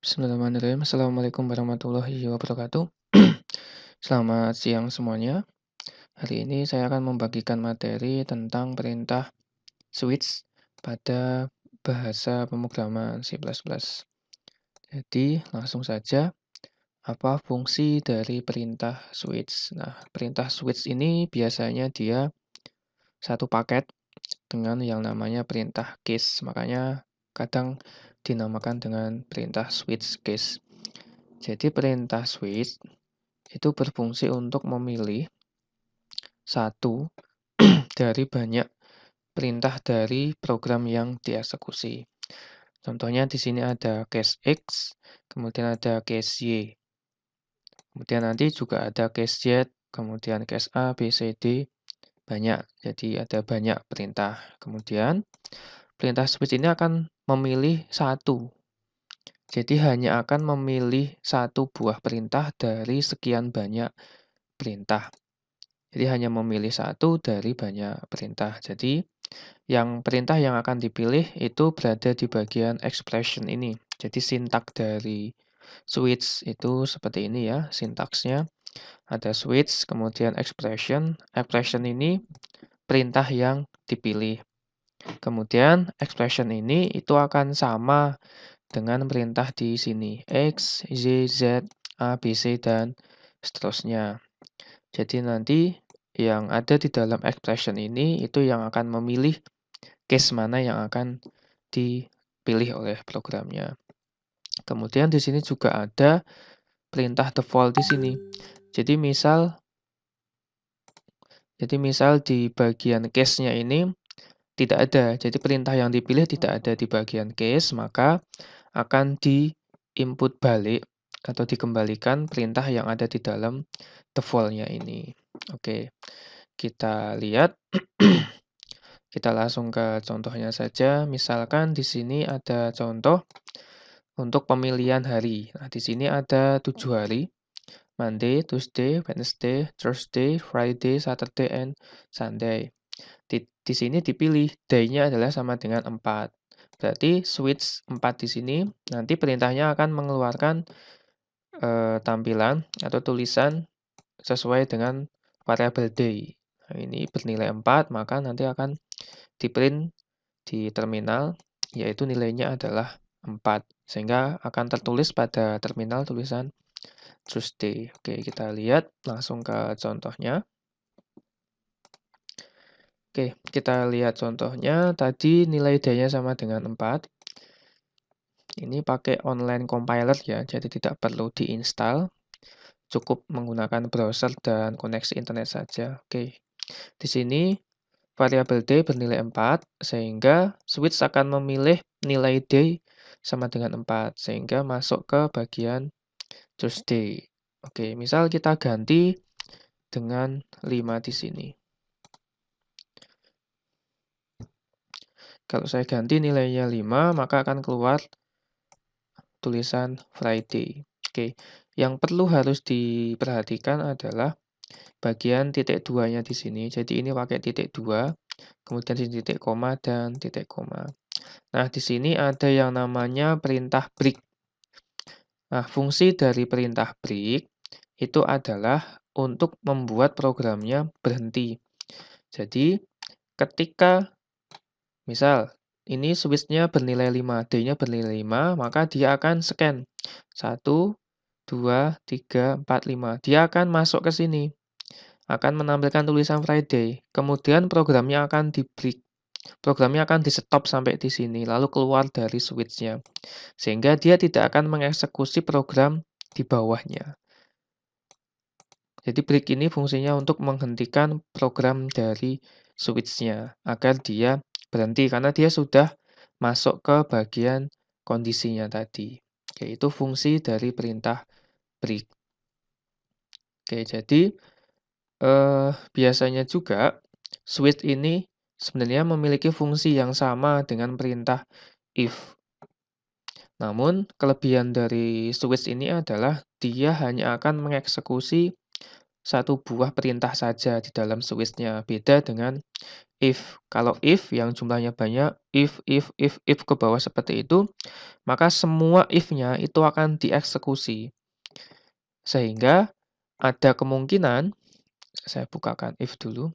Bismillahirrahmanirrahim. Assalamualaikum warahmatullahi wabarakatuh. Selamat siang semuanya. Hari ini saya akan membagikan materi tentang perintah switch pada bahasa pemrograman C++. Jadi, langsung saja, apa fungsi dari perintah switch? Nah, perintah switch ini biasanya dia satu paket dengan yang namanya perintah case. Makanya kadang dinamakan dengan perintah switch case. Jadi perintah switch itu berfungsi untuk memilih satu dari banyak perintah dari program yang dieksekusi. Contohnya di sini ada case X, kemudian ada case Y, kemudian nanti juga ada case Z, kemudian case A, B, C, D, banyak. Jadi ada banyak perintah. Kemudian perintah switch ini akan memilih satu. Jadi hanya akan memilih satu buah perintah dari sekian banyak perintah. Jadi hanya memilih satu dari banyak perintah. Jadi yang perintah yang akan dipilih itu berada di bagian expression ini. Jadi sintak dari switch itu seperti ini ya, sintaksnya. Ada switch, kemudian expression. Expression ini perintah yang dipilih. Kemudian expression ini itu akan sama dengan perintah di sini. X, Y, Z, A, B, C, dan seterusnya. Jadi nanti yang ada di dalam expression ini itu yang akan memilih case mana yang akan dipilih oleh programnya. Kemudian di sini juga ada perintah default di sini. Jadi misal di bagian case-nya ini tidak ada. Jadi perintah yang dipilih tidak ada di bagian case, maka akan di-input balik atau dikembalikan perintah yang ada di dalam default-nya ini. Oke, kita lihat. Kita langsung ke contohnya saja. Misalkan di sini ada contoh untuk pemilihan hari. Nah, di sini ada 7 hari. Monday, Tuesday, Wednesday, Thursday, Friday, Saturday, and Sunday. Di sini dipilih day-nya adalah sama dengan 4. Berarti switch 4 di sini, nanti perintahnya akan mengeluarkan tampilan atau tulisan sesuai dengan variabel day. Nah, ini bernilai 4, maka nanti akan di-print di terminal, yaitu nilainya adalah 4. Sehingga akan tertulis pada terminal tulisan Tuesday. Oke, kita lihat langsung ke contohnya. Oke, kita lihat contohnya. Tadi nilai day-nya sama dengan 4. Ini pakai online compiler ya, jadi tidak perlu diinstal. Cukup menggunakan browser dan koneksi internet saja. Oke, di sini variabel day bernilai 4, sehingga switch akan memilih nilai day sama dengan 4, sehingga masuk ke bagian Tuesday. Oke, misal kita ganti dengan 5 di sini. Kalau saya ganti nilainya 5, maka akan keluar tulisan Friday. Oke, yang perlu harus diperhatikan adalah bagian titik 2-nya di sini. Jadi ini pakai titik 2, kemudian di titik koma dan titik koma. Nah, di sini ada yang namanya perintah break. Nah, fungsi dari perintah break itu adalah untuk membuat programnya berhenti. Jadi, ketika misal ini switch-nya bernilai 5, D-nya bernilai 5, maka dia akan scan. 1, 2, 3, 4, 5. Dia akan masuk ke sini. Akan menampilkan tulisan Friday. Kemudian programnya akan di-break. Programnya akan di-stop sampai di sini, lalu keluar dari switch-nya. Sehingga dia tidak akan mengeksekusi program di bawahnya. Jadi break ini fungsinya untuk menghentikan program dari switch-nya agar dia berhenti karena dia sudah masuk ke bagian kondisinya tadi. Yaitu fungsi dari perintah break. Oke, jadi biasanya juga switch ini sebenarnya memiliki fungsi yang sama dengan perintah if. Namun, kelebihan dari switch ini adalah dia hanya akan mengeksekusi satu buah perintah saja di dalam switch-nya. Beda dengan if. Kalau if yang jumlahnya banyak, if ke bawah seperti itu, maka semua if-nya itu akan dieksekusi. Sehingga ada kemungkinan, saya bukakan if dulu,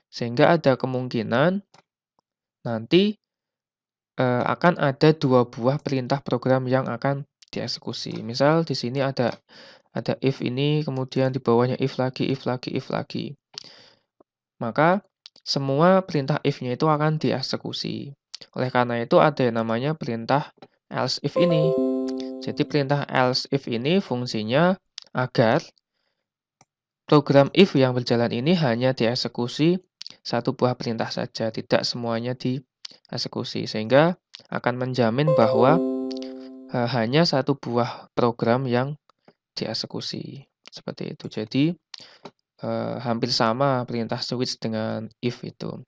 sehingga ada kemungkinan nanti akan ada dua buah perintah program yang akan dieksekusi. Misal di sini ada if ini, kemudian di bawahnya if lagi, if lagi, if lagi. Maka semua perintah if-nya itu akan dieksekusi. Oleh karena itu ada yang namanya perintah else if ini. Jadi perintah else if ini fungsinya agar program if yang berjalan ini hanya dieksekusi satu buah perintah saja, tidak semuanya dieksekusi. Sehingga akan menjamin bahwa hanya satu buah program yang dieksekusi. Seperti itu. Jadi hampir sama perintah switch dengan if itu.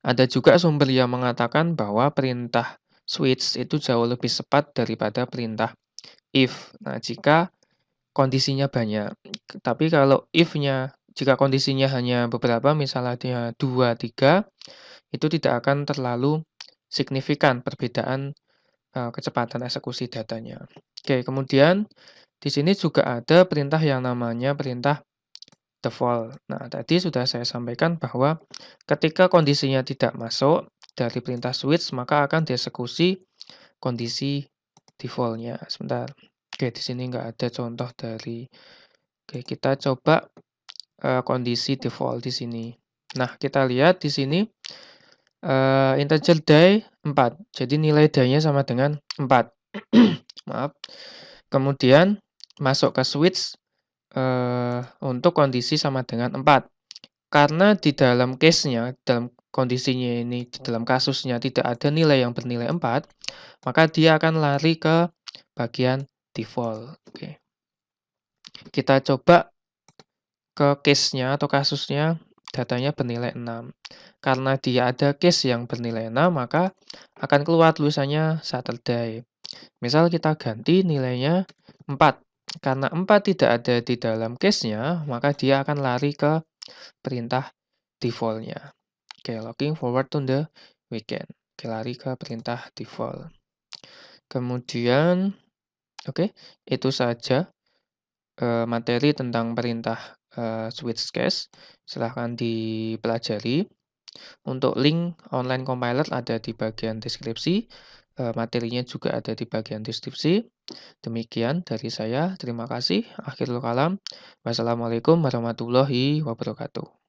Ada juga sumber yang mengatakan bahwa perintah switch itu jauh lebih cepat daripada perintah if. Nah, jika kondisinya banyak. Tapi kalau if-nya, jika kondisinya hanya beberapa, misalnya 2, 3, itu tidak akan terlalu signifikan perbedaan kecepatan eksekusi datanya. Oke, kemudian di sini juga ada perintah yang namanya perintah default. Nah, tadi sudah saya sampaikan bahwa ketika kondisinya tidak masuk dari perintah switch, maka akan dieksekusi kondisi default-nya. Sebentar. Oke, di sini nggak ada contoh dari. Oke, kita coba kondisi default di sini. Nah, kita lihat di sini integer die 4. Jadi nilai die-nya sama dengan 4. Maaf. Kemudian masuk ke switch untuk kondisi sama dengan 4. Karena di dalam case-nya, dalam kondisinya ini, di dalam kasusnya tidak ada nilai yang bernilai 4, maka dia akan lari ke bagian default. Oke. Kita coba ke case-nya atau kasusnya, datanya bernilai 6. Karena dia ada case yang bernilai 6, maka akan keluar tulisannya Saturday. Misal kita ganti nilainya 4. Karena 4 tidak ada di dalam case-nya, maka dia akan lari ke perintah default-nya. Oke, looking forward to the weekend. Oke, lari ke perintah default. Kemudian, oke, itu saja materi tentang perintah switch case. Silahkan dipelajari. Untuk link online compiler ada di bagian deskripsi. Materinya juga ada di bagian deskripsi. Demikian dari saya. Terima kasih. Akhirul kalam. Wassalamualaikum warahmatullahi wabarakatuh.